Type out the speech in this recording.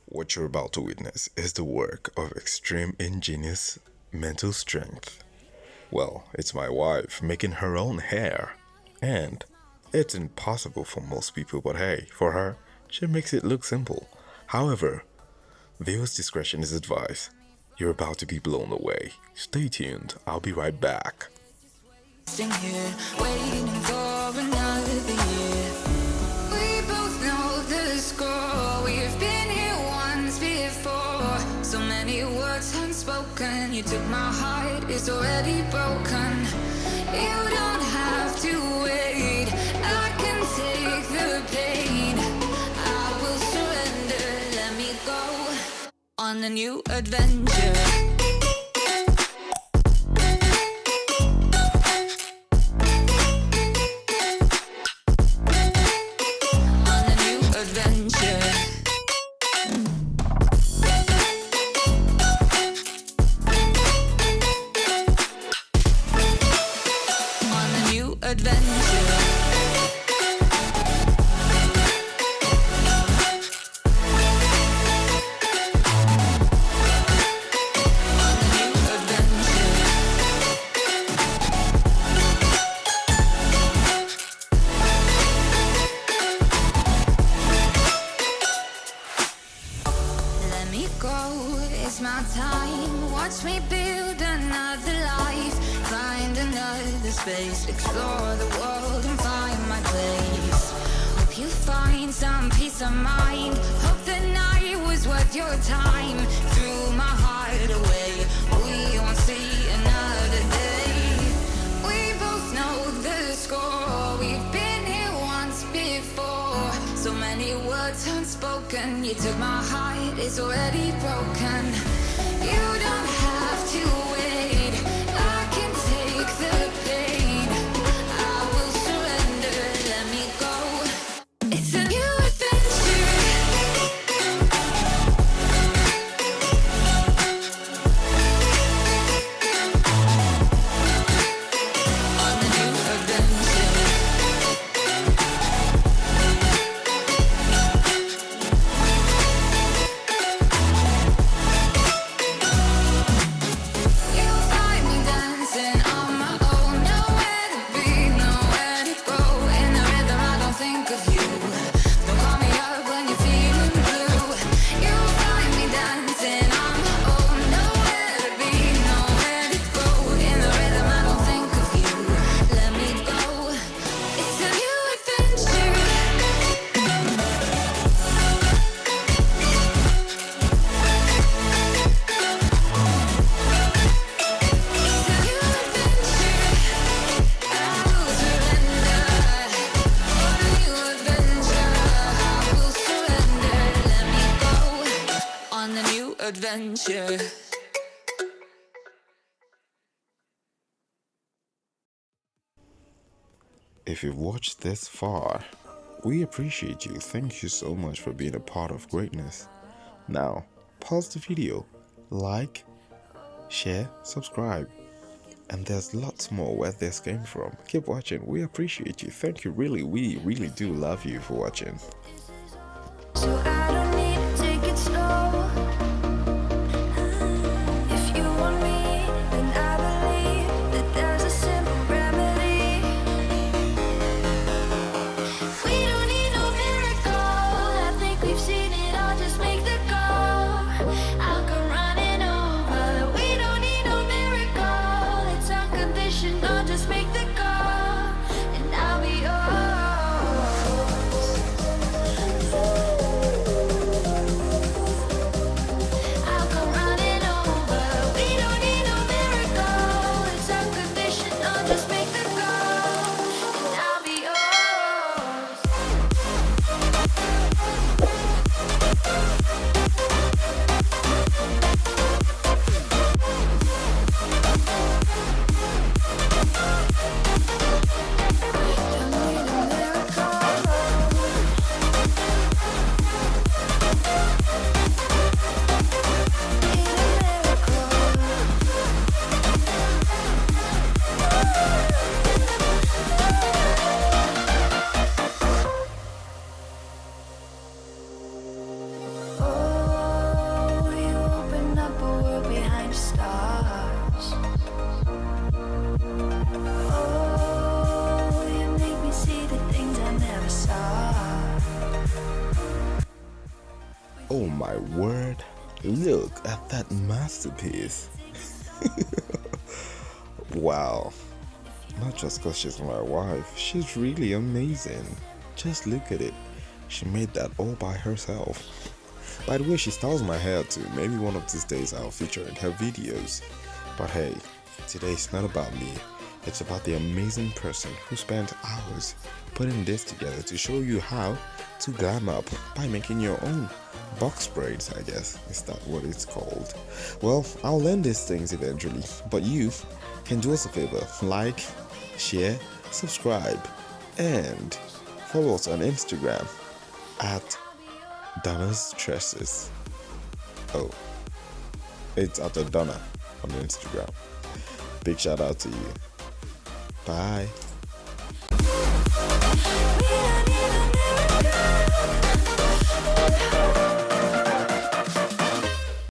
What you're about to witness is the work of extreme ingenious mental strength. Well, it's my wife making her own hair. And it's impossible for most people, but hey, for her, she makes it look simple. However, viewers' discretion is advised. You're about to be blown away. Stay tuned, I'll be right back. Sitting here, waiting for another year. We both know the score. We've been here once before. So many words unspoken. You took my heart, it's already broken. You don't have to wait. I can take the pain. I will surrender. Let me go on a new adventure. It's my time, watch me build another life. Find another space, explore the world and find my place. Hope you find some peace of mind. Hope the night was worth your time. Threw my heart away, we won't see another day. We both know the score, we've been here once before. So many words unspoken. You took my heart, it's already broken. You don't have to wait. I can take the pain. I will surrender. Let me go. It's a new adventure. On a new adventure. Adventure. If you've watched this far, we appreciate you. Thank you so much for being a part of greatness. Now, pause the video, like, share, subscribe. And there's lots more where this came from. Keep watching. We appreciate you. Thank you. We really do love you for watching. So I don't need to take it slow. If you want me, then I believe that there's a simple remedy. We don't need no miracle. I think we've seen it all. Just make the call. I'll come running over. We don't need no miracle. It's unconditional. Just make the call, and I'll be yours. Oh my word, look at that masterpiece. Wow, not just because she's my wife, she's really amazing. Just look at it. She made that all by herself. By the way, she styles my hair too. Maybe one of these days I'll feature in her videos. But hey, today it's not about me. It's about the amazing person who spent hours putting this together to show you how to glam up by making your own box braids, I guess. Is that what it's called? Well, I'll learn these things eventually, but you can do us a favor. Like, share, subscribe, and follow us on Instagram at Donna's Tresses. Oh, it's at Donna on Instagram. Big shout out to you. Bye.